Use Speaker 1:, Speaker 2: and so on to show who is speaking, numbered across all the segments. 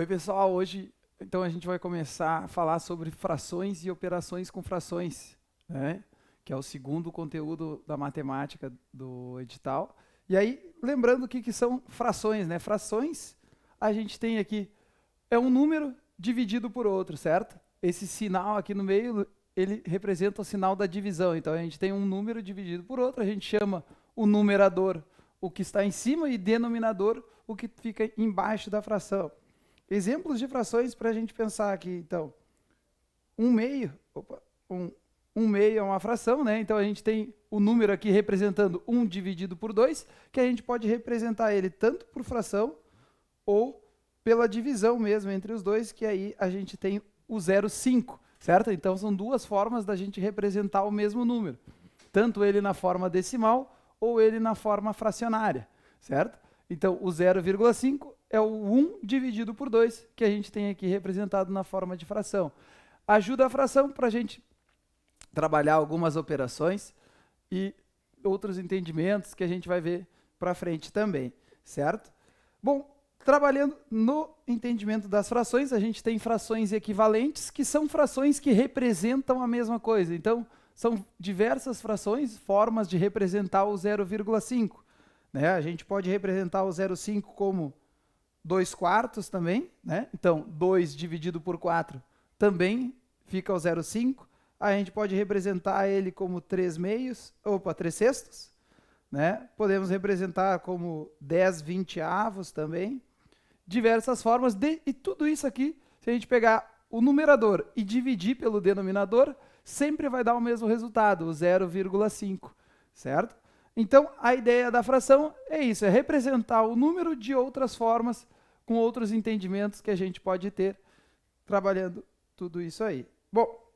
Speaker 1: pessoal, hoje então a gente vai começar a falar sobre frações e operações com frações, né? Que é o segundo conteúdo da matemática do edital. E aí, lembrando o que são frações, né? Frações, a gente tem aqui, é um número dividido por outro, certo? Esse sinal aqui no meio, ele representa o sinal da divisão. Então a gente tem um número dividido por outro, a gente chama o numerador o que está em cima e denominador o que fica embaixo da fração. Exemplos de frações para a gente pensar aqui, então. Um meio é uma fração, né? Então a gente tem o número aqui representando 1 dividido por 2, que a gente pode representar ele tanto por fração ou pela divisão mesmo entre os dois, que aí a gente tem o 0,5, certo? Então são duas formas da gente representar o mesmo número. Tanto ele na forma decimal ou ele na forma fracionária, certo? Então o 0,5 é o 1 dividido por 2, que a gente tem aqui representado na forma de fração. Ajuda a fração para a gente trabalhar algumas operações e outros entendimentos que a gente vai ver para frente também, certo? Bom, trabalhando no entendimento das frações, a gente tem frações equivalentes, que são frações que representam a mesma coisa. Então, são diversas frações, formas de representar o 0,5. Né? A gente pode representar o 0,5 como 2 quartos também, né? Então 2 dividido por 4 também fica o 0,5. A gente pode representar ele como 3 sextos, né? Podemos representar como 10 vinteavos também. Diversas formas, e tudo isso aqui, se a gente pegar o numerador e dividir pelo denominador, sempre vai dar o mesmo resultado, o 0,5, certo? Então, a ideia da fração é isso, é representar o número de outras formas, com outros entendimentos que a gente pode ter, trabalhando tudo isso aí. Bom,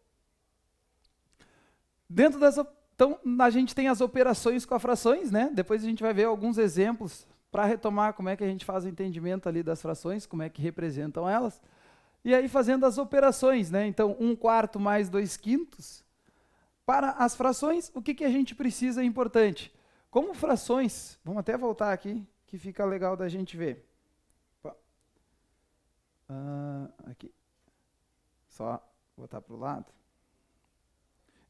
Speaker 1: dentro dessa, então, a gente tem as operações com as frações, né? Depois a gente vai ver alguns exemplos para retomar como é que a gente faz o entendimento ali das frações, como é que representam elas. E aí fazendo as operações, né? Então, 1 quarto mais 2 quintos. Para as frações, o que a gente precisa é importante? Como frações, vamos até voltar aqui, que fica legal da gente ver. Aqui. Só botar para o lado.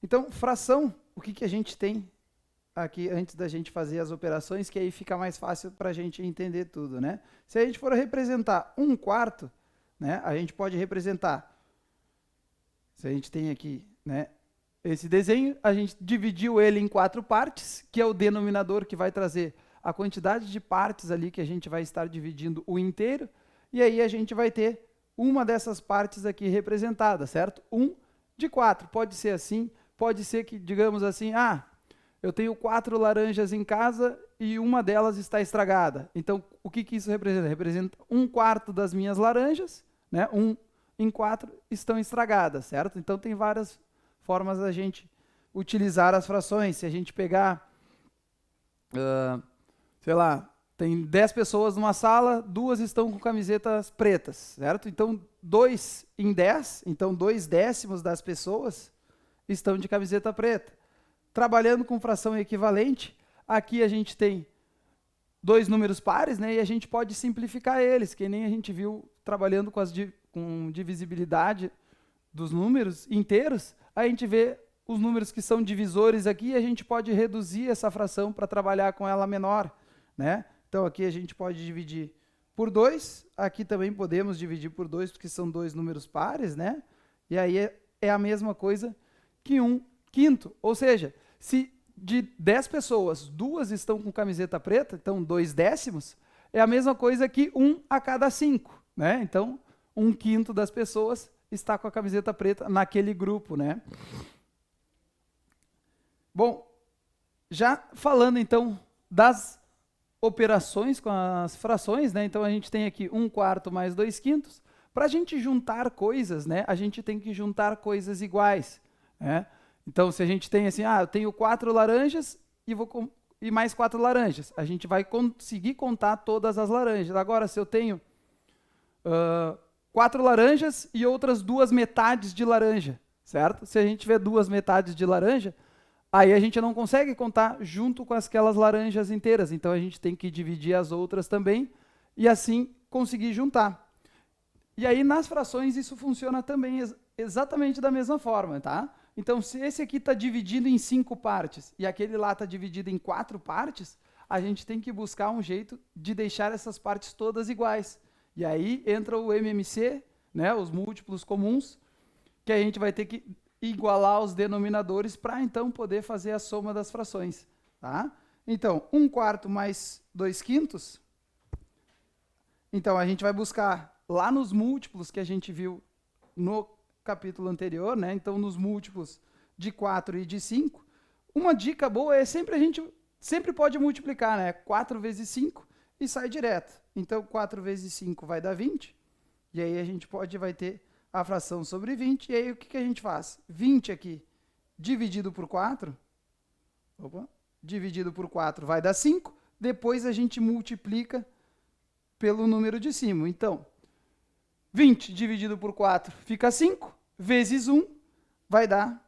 Speaker 1: Então, fração, o que a gente tem aqui antes da gente fazer as operações, que aí fica mais fácil para a gente entender tudo, né? Se a gente for representar 1 quarto, né, a gente pode representar, se a gente tem aqui, né, esse desenho, a gente dividiu ele em 4 partes, que é o denominador que vai trazer a quantidade de partes ali que a gente vai estar dividindo o inteiro, e aí a gente vai ter uma dessas partes aqui representada, certo? 1 de 4, pode ser assim, pode ser que, digamos assim, eu tenho 4 laranjas em casa e uma delas está estragada. Então, o que isso representa? Representa 1 quarto das minhas laranjas, né? 1 em 4 estão estragadas, certo? Então, tem várias formas da gente utilizar as frações. Se a gente pegar, sei lá, tem 10 pessoas numa sala, 2 estão com camisetas pretas, certo? Então, 2 em 10, então 2 décimos das pessoas estão de camiseta preta. Trabalhando com fração equivalente, aqui a gente tem 2 números pares, né? E a gente pode simplificar eles, que nem a gente viu trabalhando com divisibilidade dos números inteiros, a gente vê os números que são divisores aqui e a gente pode reduzir essa fração para trabalhar com ela menor, né? Então aqui a gente pode dividir por 2, aqui também podemos dividir por 2, porque são 2 números pares, né? E aí é a mesma coisa que 1 quinto, ou seja, se de 10 pessoas, 2 estão com camiseta preta, então 2 décimos, é a mesma coisa que 1 a cada 5, né? Então, 1 quinto das pessoas está com a camiseta preta naquele grupo, né? Bom, já falando então das operações com as frações, né? Então a gente tem aqui 1 quarto mais 2 quintos. Para a gente juntar coisas, né? A gente tem que juntar coisas iguais, né? Então se a gente tem assim, eu tenho 4 laranjas e mais 4 laranjas, a gente vai conseguir contar todas as laranjas. Agora, se eu tenho 4 laranjas e outras 2 metades de laranja, certo? Se a gente tiver 2 metades de laranja, aí a gente não consegue contar junto com aquelas laranjas inteiras, então a gente tem que dividir as outras também e assim conseguir juntar. E aí, nas frações, isso funciona também exatamente da mesma forma, tá? Então, se esse aqui está dividido em 5 partes e aquele lá está dividido em 4 partes, a gente tem que buscar um jeito de deixar essas partes todas iguais. E aí entra o MMC, né, os múltiplos comuns, que a gente vai ter que igualar os denominadores para então poder fazer a soma das frações. Tá? Então, 1/4 mais 2/5. Então, a gente vai buscar lá nos múltiplos que a gente viu no capítulo anterior, né? Então, nos múltiplos de 4 e de 5. Uma dica boa é sempre a gente sempre pode multiplicar, né? 4 vezes 5 e sai direto. Então, 4 vezes 5 vai dar 20. E aí a gente vai ter a fração sobre 20. E aí o que a gente faz? 20 aqui dividido por 4. Dividido por 4 vai dar 5. Depois a gente multiplica pelo número de cima. Então, 20 dividido por 4 fica 5. Vezes 1 vai dar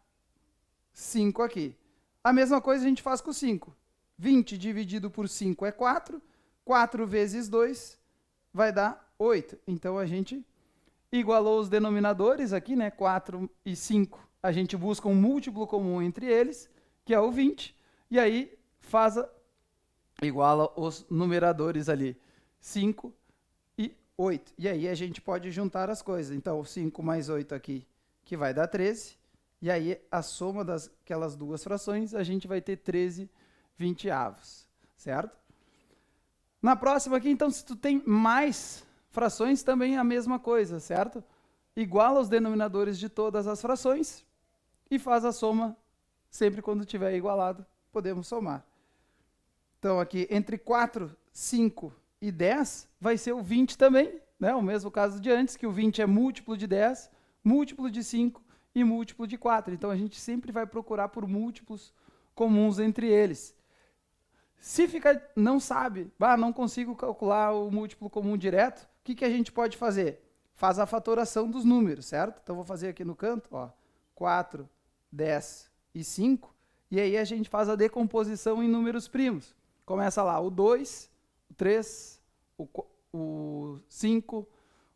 Speaker 1: 5 aqui. A mesma coisa a gente faz com 5. 20 dividido por 5 é 4. 4 vezes 2 vai dar 8. Então, a gente igualou os denominadores aqui, né? 4 e 5. A gente busca um múltiplo comum entre eles, que é o 20. E aí, iguala os numeradores ali. 5 e 8. E aí, a gente pode juntar as coisas. Então, 5 mais 8 aqui, que vai dar 13. E aí, a soma daquelas duas frações, a gente vai ter 13/20, certo? Na próxima aqui, então, se tu tem mais frações, também é a mesma coisa, certo? Iguala os denominadores de todas as frações e faz a soma sempre quando tiver igualado, podemos somar. Então, aqui, entre 4, 5 e 10, vai ser o 20 também, né? O mesmo caso de antes, que o 20 é múltiplo de 10, múltiplo de 5 e múltiplo de 4. Então, a gente sempre vai procurar por múltiplos comuns entre eles. Se não sabe, não consigo calcular o múltiplo comum direto, o que a gente pode fazer? Faz a fatoração dos números, certo? Então, vou fazer aqui no canto, 4, 10 e 5, e aí a gente faz a decomposição em números primos. Começa lá o 2, o 3, o 5,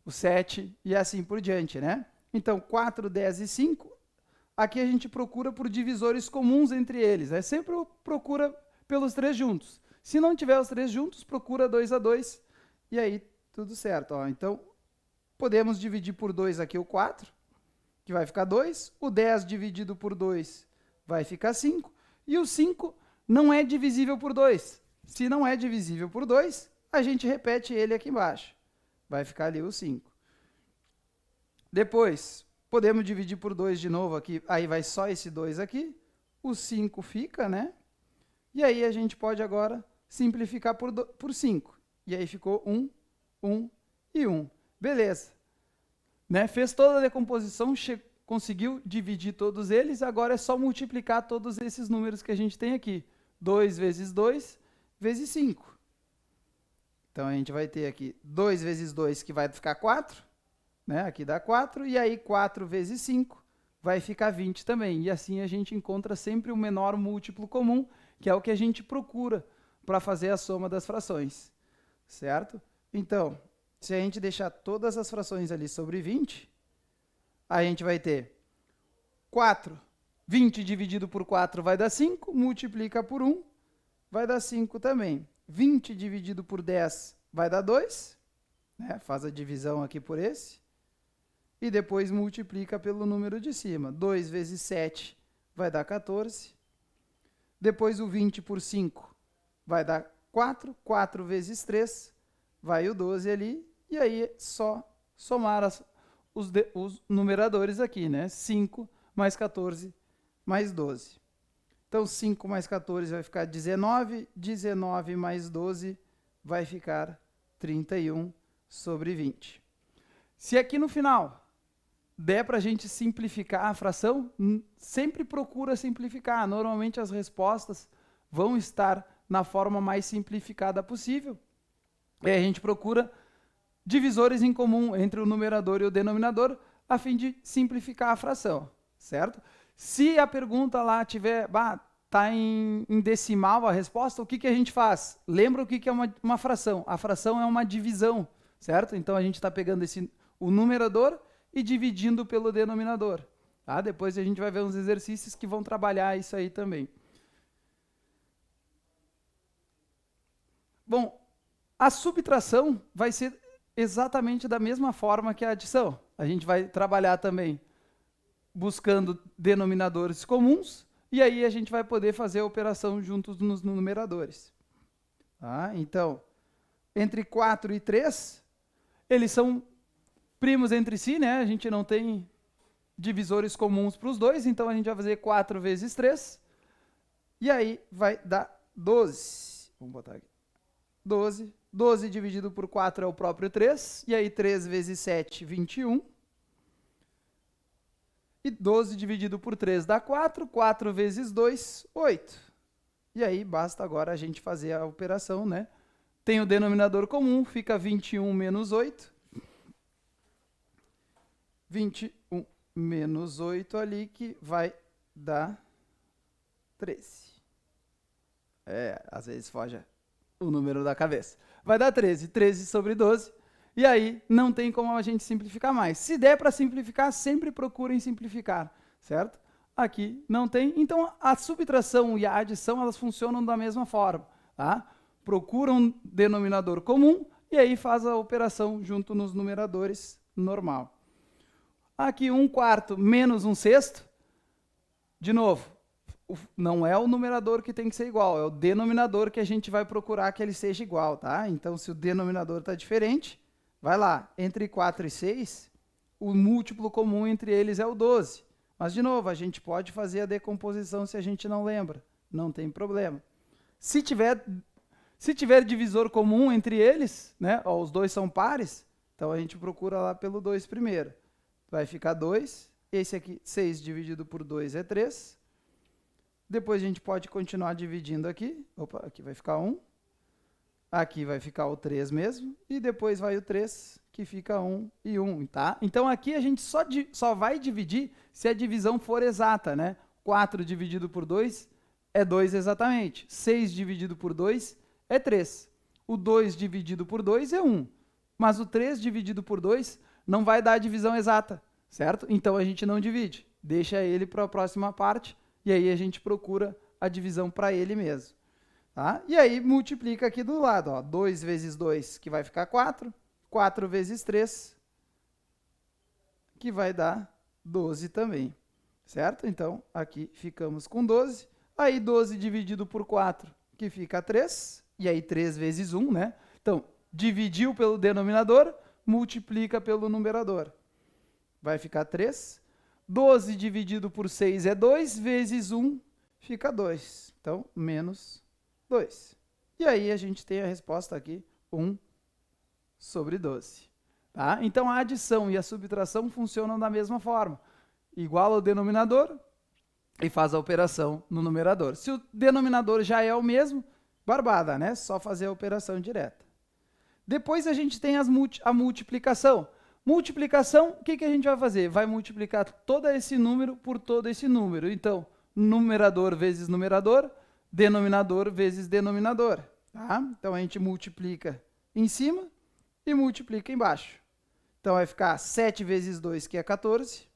Speaker 1: o 7 e assim por diante, né? Então, 4, 10 e 5, aqui a gente procura por divisores comuns entre eles, né? Sempre procura pelos 3 juntos. Se não tiver os 3 juntos, procura 2 a 2, e aí tudo certo. Então, podemos dividir por 2 aqui o 4, que vai ficar 2. O 10 dividido por 2 vai ficar 5. E o 5 não é divisível por 2. Se não é divisível por 2, a gente repete ele aqui embaixo. Vai ficar ali o 5. Depois, podemos dividir por 2 de novo aqui. Aí vai só esse 2 aqui. O 5 fica, né? E aí a gente pode agora simplificar por 5. E aí ficou 1, 1 e 1. Beleza. Né? Fez toda a decomposição, conseguiu dividir todos eles, agora é só multiplicar todos esses números que a gente tem aqui. 2 vezes 2 vezes 5. Então, a gente vai ter aqui 2 vezes 2, que vai ficar 4. Né? Aqui dá 4. E aí, 4 vezes 5 vai ficar 20 também. E assim a gente encontra sempre o menor múltiplo comum, que é o que a gente procura para fazer a soma das frações. Certo? Então, se a gente deixar todas as frações ali sobre 20, a gente vai ter 4. 20 dividido por 4 vai dar 5, multiplica por 1, vai dar 5 também. 20 dividido por 10 vai dar 2, né? Faz a divisão aqui por esse, e depois multiplica pelo número de cima. 2 vezes 7 vai dar 14. Depois o 20 por 5 vai dar 4. 4 vezes 3 vai o 12 ali. E aí é só somar os numeradores aqui, né? 5 mais 14 mais 12. Então, 5 mais 14 vai ficar 19. 19 mais 12 vai ficar 31 sobre 20. Se aqui no final der para a gente simplificar a fração, sempre procura simplificar. Normalmente as respostas vão estar na forma mais simplificada possível. E a gente procura divisores em comum entre o numerador e o denominador, a fim de simplificar a fração, certo? Se a pergunta lá tiver, está em decimal a resposta, o que a gente faz? Lembra o que é uma fração? A fração é uma divisão, certo? Então, a gente está pegando o numerador e dividindo pelo denominador. Tá? Depois a gente vai ver uns exercícios que vão trabalhar isso aí também. Bom, a subtração vai ser exatamente da mesma forma que a adição. A gente vai trabalhar também buscando denominadores comuns, e aí a gente vai poder fazer a operação juntos nos numeradores. Tá? Então, entre 4 e 3, eles são primos entre si, né? A gente não tem divisores comuns para os dois, então a gente vai fazer 4 vezes 3, e aí vai dar 12. Vamos botar aqui. 12. 12 dividido por 4 é o próprio 3, e aí 3 vezes 7, 21. E 12 dividido por 3 dá 4, 4 vezes 2, 8. E aí basta agora a gente fazer a operação, né? Tem o denominador comum, fica 21 menos 8. 21 menos 8 ali, que vai dar 13. Às vezes foge o número da cabeça. Vai dar 13. 13 sobre 12. E aí não tem como a gente simplificar mais. Se der para simplificar, sempre procurem simplificar, certo? Aqui não tem. Então, a subtração e a adição, elas funcionam da mesma forma, tá? Procura um denominador comum e aí faz a operação junto nos numeradores normal. Aqui 1/4 menos 1/6. De novo, não é o numerador que tem que ser igual, é o denominador que a gente vai procurar que ele seja igual, tá? Então, se o denominador está diferente, vai lá, entre 4 e 6, o múltiplo comum entre eles é o 12. Mas, de novo, a gente pode fazer a decomposição se a gente não lembra. Não tem problema. Se tiver divisor comum entre eles, né, ó, os dois são pares, então a gente procura lá pelo 2 primeiro. Vai ficar 2. Esse aqui, 6 dividido por 2 é 3. Depois a gente pode continuar dividindo aqui. Opa, aqui vai ficar 1. Aqui vai ficar o 3 mesmo, e depois vai o 3, que fica 1 e 1, tá? Então aqui a gente só vai dividir se a divisão for exata, né? 4 dividido por 2 é 2 exatamente. 6 dividido por 2 é 3. O 2 dividido por 2 é 1. Mas o 3 dividido por 2 não vai dar a divisão exata, certo? Então a gente não divide. Deixa ele para a próxima parte, e aí a gente procura a divisão para ele mesmo. Tá? E aí multiplica aqui do lado, ó, 2 vezes 2, que vai ficar 4, 4 vezes 3, que vai dar 12 também, certo? Então, aqui ficamos com 12, aí 12 dividido por 4, que fica 3, e aí 3 vezes 1, né? Então, dividiu pelo denominador, multiplica pelo numerador. Vai ficar 3, 12 dividido por 6 é 2, vezes 1, fica 2. Então, menos 2. E aí a gente tem a resposta aqui, 1 sobre 12. Tá? Então a adição e a subtração funcionam da mesma forma. Iguala o denominador e faz a operação no numerador. Se o denominador já é o mesmo, barbada, né? Só fazer a operação direta. Depois a gente tem a multiplicação. Multiplicação, o que a gente vai fazer? Vai multiplicar todo esse número por todo esse número. Então, numerador vezes numerador, denominador vezes denominador. Tá? Então, a gente multiplica em cima e multiplica embaixo. Então, vai ficar 7 vezes 2, que é 14.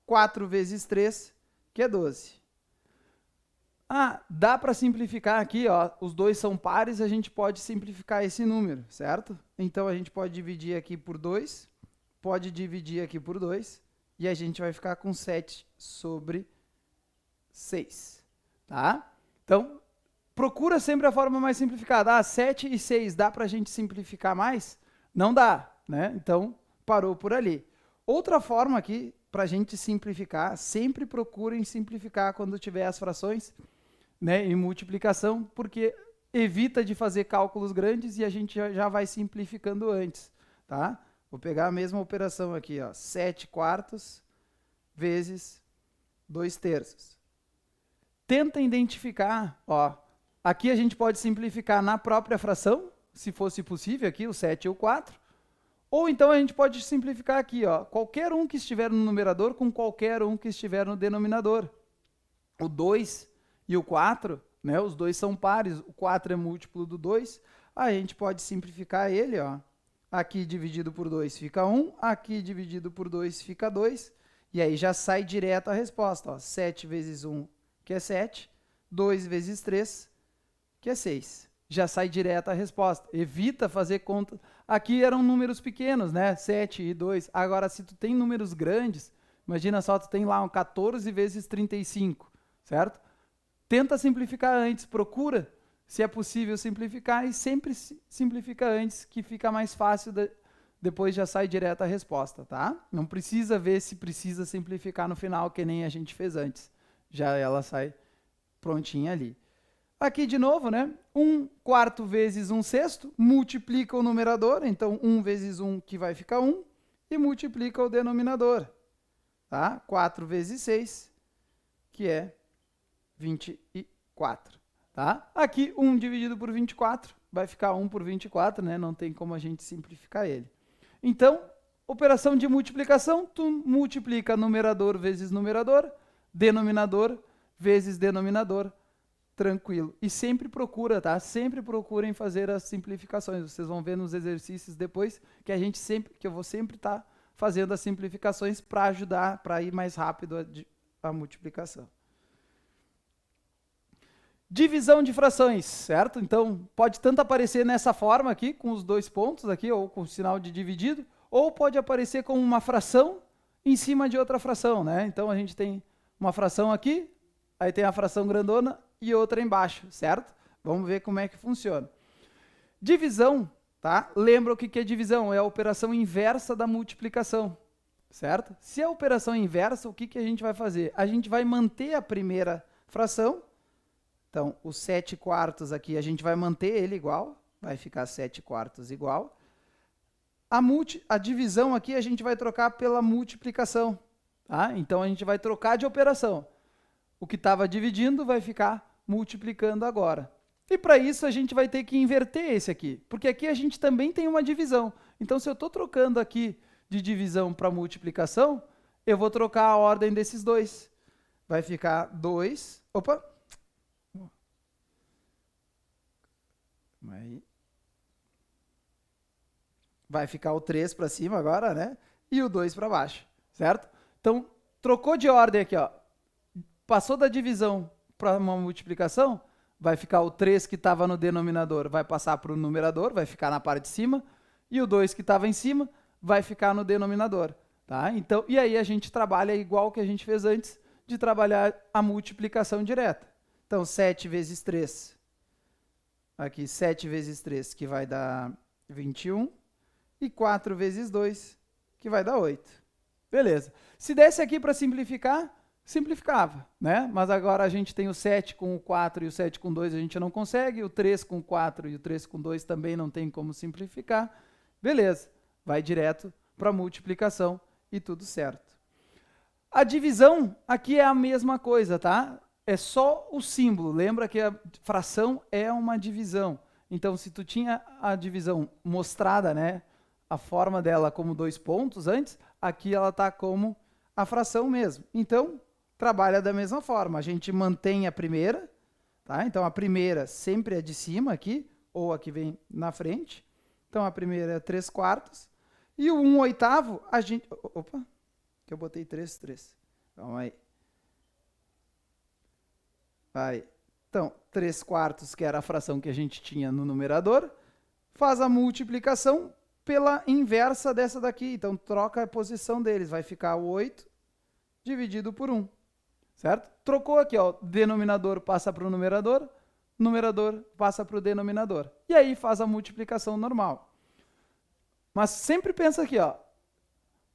Speaker 1: 4 vezes 3, que é 12. Dá para simplificar aqui, ó, os dois são pares, a gente pode simplificar esse número, certo? Então, a gente pode dividir aqui por 2, pode dividir aqui por 2, e a gente vai ficar com 7 sobre 6. Tá? Então, procura sempre a forma mais simplificada. 7 e 6, dá para a gente simplificar mais? Não dá, né? Então, parou por ali. Outra forma aqui, para a gente simplificar, sempre procurem simplificar quando tiver as frações, né, em multiplicação, porque evita de fazer cálculos grandes e a gente já vai simplificando antes. Tá? Vou pegar a mesma operação aqui, ó, 7/4 vezes 2/3. Tenta identificar, ó, aqui a gente pode simplificar na própria fração, se fosse possível aqui, o 7 e o 4, ou então a gente pode simplificar aqui, ó, qualquer um que estiver no numerador com qualquer um que estiver no denominador. O 2 e o 4, né, os dois são pares, o 4 é múltiplo do 2, a gente pode simplificar ele, ó, aqui dividido por 2 fica 1, aqui dividido por 2 fica 2, e aí já sai direto a resposta, ó, 7 vezes 1, que é 7, 2 vezes 3, que é 6. Já sai direto a resposta. Evita fazer conta. Aqui eram números pequenos, né? 7 e 2. Agora, se tu tem números grandes, imagina só, tu tem lá um 14 vezes 35, certo? Tenta simplificar antes, procura, se é possível simplificar, e sempre simplifica antes, que fica mais fácil, depois já sai direto a resposta, tá? Não precisa ver se precisa simplificar no final, que nem a gente fez antes. Já ela sai prontinha ali. Aqui de novo, né? 1/4 vezes 1/6, multiplica o numerador, então 1 vezes 1 que vai ficar 1, e multiplica o denominador, tá? 4 vezes 6, que é 24, tá? Aqui 1 dividido por 24, vai ficar 1 por 24, né? Não tem como a gente simplificar ele. Então, operação de multiplicação, tu multiplica numerador vezes numerador, denominador vezes denominador, tranquilo. E sempre procura, tá? Sempre procurem fazer as simplificações. Vocês vão ver nos exercícios depois que eu vou sempre estar fazendo as simplificações para ajudar, para ir mais rápido a multiplicação. Divisão de frações, certo? Então, pode tanto aparecer nessa forma aqui, com os 2 pontos aqui, ou com o sinal de dividido, ou pode aparecer como uma fração em cima de outra fração, né? Então, a gente tem uma fração aqui, aí tem a fração grandona e outra embaixo, certo? Vamos ver como é que funciona. Divisão, tá? Lembra o que é divisão? É a operação inversa da multiplicação, certo? Se é a operação inversa, o que a gente vai fazer? A gente vai manter a primeira fração, então o 7/4 aqui a gente vai manter ele igual, vai ficar 7/4 igual. A divisão aqui a gente vai trocar pela multiplicação, tá? Então a gente vai trocar de operação. O que estava dividindo vai ficar multiplicando agora. E para isso a gente vai ter que inverter esse aqui, porque aqui a gente também tem uma divisão. Então, se eu estou trocando aqui de divisão para multiplicação, eu vou trocar a ordem desses dois. Vai ficar 2... Opa! Aí. Vai ficar o 3 para cima agora, né? E o 2 para baixo, certo? Então, trocou de ordem aqui, ó. Passou da divisão para uma multiplicação, vai ficar o 3 que estava no denominador, vai passar para o numerador, vai ficar na parte de cima, e o 2 que estava em cima vai ficar no denominador, tá? Então, e aí a gente trabalha igual que a gente fez antes, de trabalhar a multiplicação direta. Então, 7 vezes 3, aqui 7 vezes 3, que vai dar 21, e 4 vezes 2, que vai dar 8. Beleza. Se desse aqui para simplificar, simplificava, né? Mas agora a gente tem o 7 com o 4 e o 7 com 2 a gente não consegue, o 3 com 4 e o 3 com 2 também não tem como simplificar. Beleza, vai direto para a multiplicação e tudo certo. A divisão aqui é a mesma coisa, tá? É só o símbolo, lembra que a fração é uma divisão. Então, se tu tinha a divisão mostrada, né, a forma dela como 2 pontos antes, aqui ela está como a fração mesmo. Então, trabalha da mesma forma. A gente mantém a primeira, tá? Então, a primeira sempre é de cima aqui, ou aqui vem na frente. Então, a primeira é 3/4. E o 1/8, a gente... Opa, que eu botei 3. Calma aí. Vai. Então, 3/4, que era a fração que a gente tinha no numerador, faz a multiplicação pela inversa dessa daqui. Então, troca a posição deles. Vai ficar o 8 dividido por 1. Certo? Trocou aqui, ó, denominador passa para o numerador passa para o denominador. E aí faz a multiplicação normal. Mas sempre pensa aqui, ó,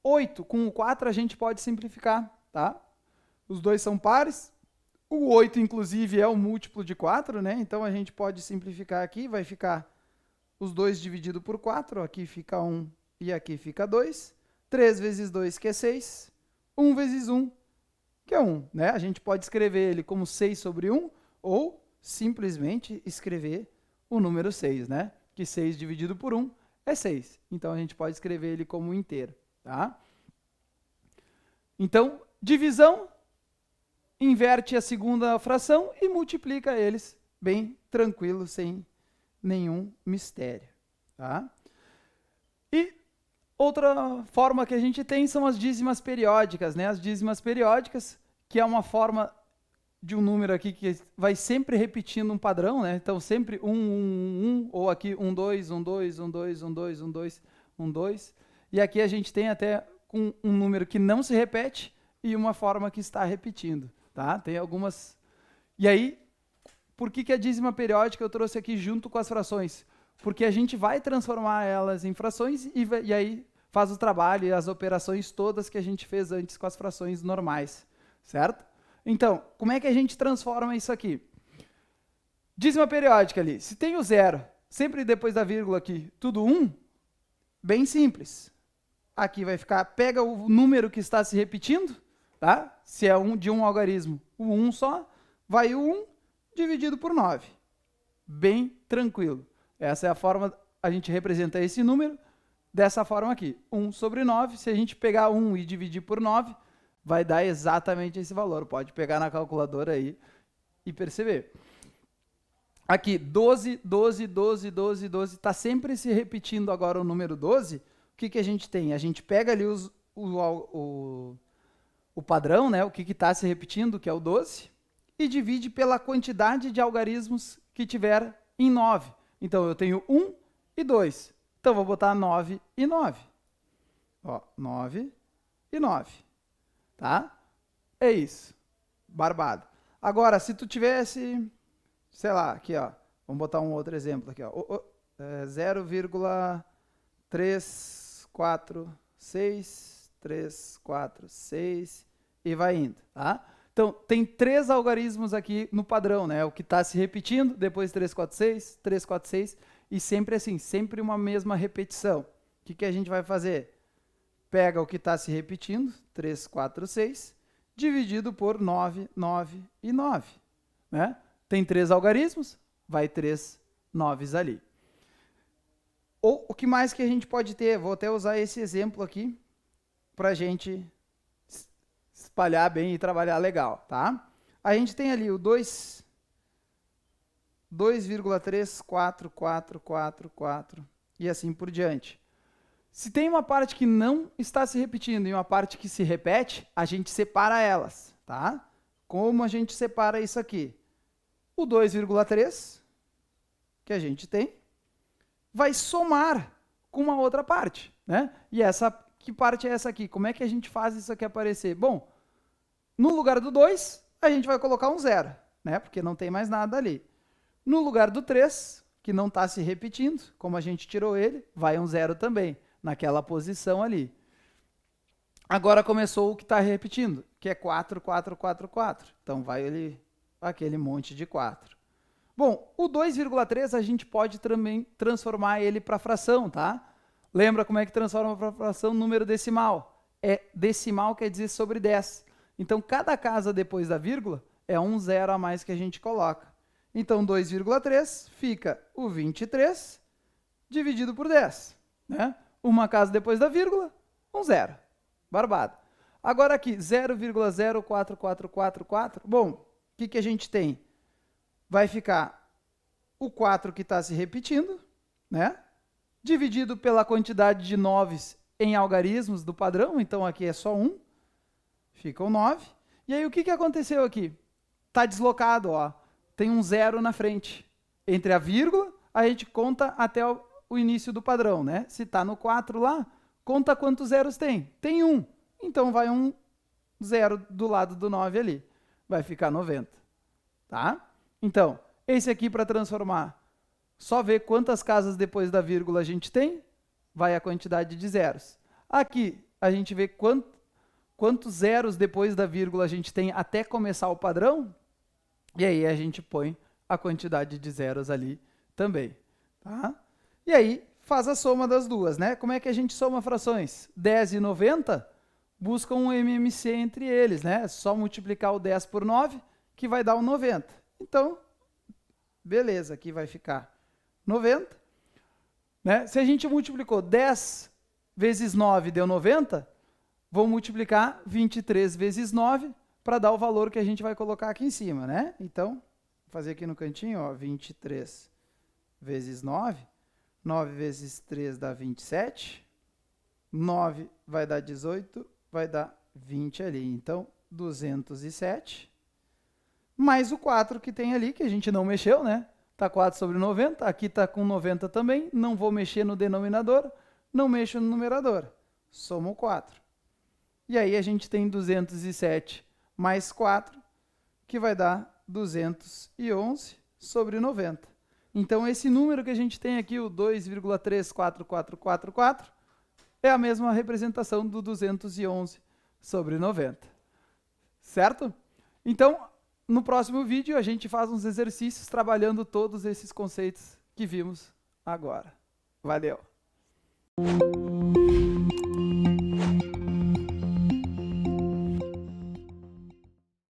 Speaker 1: 8 com o 4 a gente pode simplificar, tá? Os dois são pares, o 8 inclusive é o múltiplo de 4, né? Então a gente pode simplificar aqui, vai ficar os 2 dividido por 4, aqui fica 1 e aqui fica 2. 3 vezes 2, que é 6. 1 vezes 1, que é 1, né? A gente pode escrever ele como 6 sobre 1, ou simplesmente escrever o número 6, né? Que 6 dividido por 1 é 6. Então, a gente pode escrever ele como inteiro, tá? Então, divisão, inverte a segunda fração e multiplica eles bem tranquilo, sem nenhum mistério, tá? E outra forma que a gente tem são as dízimas periódicas, né? As dízimas periódicas, que é uma forma de um número aqui que vai sempre repetindo um padrão, né? Então, sempre 1, ou aqui 1, 2, 1, 2, 1, 2, 1, 2, 1, 2, 1, 2. E aqui a gente tem até um número que não se repete e uma forma que está repetindo, tá? Tem algumas... E aí, por que a dízima periódica eu trouxe aqui junto com as frações? Porque a gente vai transformar elas em frações e aí faz o trabalho e as operações todas que a gente fez antes com as frações normais, certo? Então, como é que a gente transforma isso aqui? Dízima periódica ali, se tem o zero, sempre depois da vírgula aqui, tudo 1, bem simples. Aqui vai ficar, pega o número que está se repetindo, tá? Se é de um algarismo, o 1 só, vai o 1 dividido por 9. Bem tranquilo. Essa é a forma, a gente representa esse número dessa forma aqui. 1 sobre 9, se a gente pegar 1 e dividir por 9, vai dar exatamente esse valor. Pode pegar na calculadora aí e perceber. Aqui, 12, 12, 12, 12, 12. Está sempre se repetindo agora o número 12. O que a gente tem? A gente pega ali o padrão, né? O que está se repetindo, que é o 12, e divide pela quantidade de algarismos que tiver em 9. Então, eu tenho 1 e 2. Então, vou botar 9 e 9. Ó, 9 e 9. Tá? É isso. Barbado. Agora, se tu tivesse, sei lá, aqui, ó. Vamos botar um outro exemplo aqui, ó. 0,346, 346 e vai indo, tá? Então, tem 3 algarismos aqui no padrão, né? O que está se repetindo, depois 346, 346 e sempre assim, sempre uma mesma repetição. O que a gente vai fazer? Pega o que está se repetindo, 3, 4, 6, dividido por 9, 9 e 9. Né? Tem 3 algarismos, vai 3 9s ali. Ou o que mais que a gente pode ter? Vou até usar esse exemplo aqui para a gente espalhar bem e trabalhar legal. Tá? A gente tem ali o 2,34444 e assim por diante. Se tem uma parte que não está se repetindo e uma parte que se repete, a gente separa elas, tá? Como a gente separa isso aqui? O 2,3 que a gente tem vai somar com uma outra parte, né? E que parte é essa aqui? Como é que a gente faz isso aqui aparecer? Bom, no lugar do 2, a gente vai colocar um 0, né? Porque não tem mais nada ali. No lugar do 3, que não está se repetindo, como a gente tirou ele, vai um 0 também, naquela posição ali. Agora começou o que está repetindo, que é 4, 4, 4, 4. Então vai aquele monte de 4. Bom, o 2,3 a gente pode também transformar ele para fração, tá? Lembra como é que transforma para fração número decimal? Decimal quer dizer sobre 10. Então, cada casa depois da vírgula é um 0 a mais que a gente coloca. Então, 2,3 fica o 23 dividido por 10. Né? Uma casa depois da vírgula, um 0. Barbado. Agora aqui, 0,04444. Bom, o que a gente tem? Vai ficar o 4 que está se repetindo, né? Dividido pela quantidade de 9s em algarismos do padrão. Então, aqui é só 1. Fica o 9. E aí, o que aconteceu aqui? Está deslocado, ó. Tem um 0 na frente. Entre a vírgula, a gente conta até o início do padrão, né? Se está no 4 lá, conta quantos zeros tem. Tem 1. Então, vai um 0 do lado do 9 ali. Vai ficar 90. Tá? Então, esse aqui para transformar, só ver quantas casas depois da vírgula a gente tem, vai a quantidade de zeros. Aqui, a gente vê quantos zeros depois da vírgula a gente tem até começar o padrão, e aí a gente põe a quantidade de zeros ali também. Tá? E aí, faz a soma das duas, né? Como é que a gente soma frações? 10 e 90 buscam um MMC entre eles, né? É só multiplicar o 10 por 9, que vai dar um 90. Então, beleza, aqui vai ficar 90. Né? Se a gente multiplicou 10 vezes 9 deu 90, vou multiplicar 23 vezes 9 para dar o valor que a gente vai colocar aqui em cima. Né? Então, vou fazer aqui no cantinho, ó, 23 vezes 9 9 vezes 3 dá 27. 9 vai dar 18, vai dar 20 ali. Então, 207. Mais o 4 que tem ali, que a gente não mexeu, né? Está 4 sobre 90. Aqui está com 90 também. Não vou mexer no denominador. Não mexo no numerador. Somo 4. E aí a gente tem 207 mais 4, que vai dar 211 sobre 90. Então, esse número que a gente tem aqui, o 2,34444, é a mesma representação do 211 sobre 90. Certo? Então, no próximo vídeo, a gente faz uns exercícios trabalhando todos esses conceitos que vimos agora. Valeu!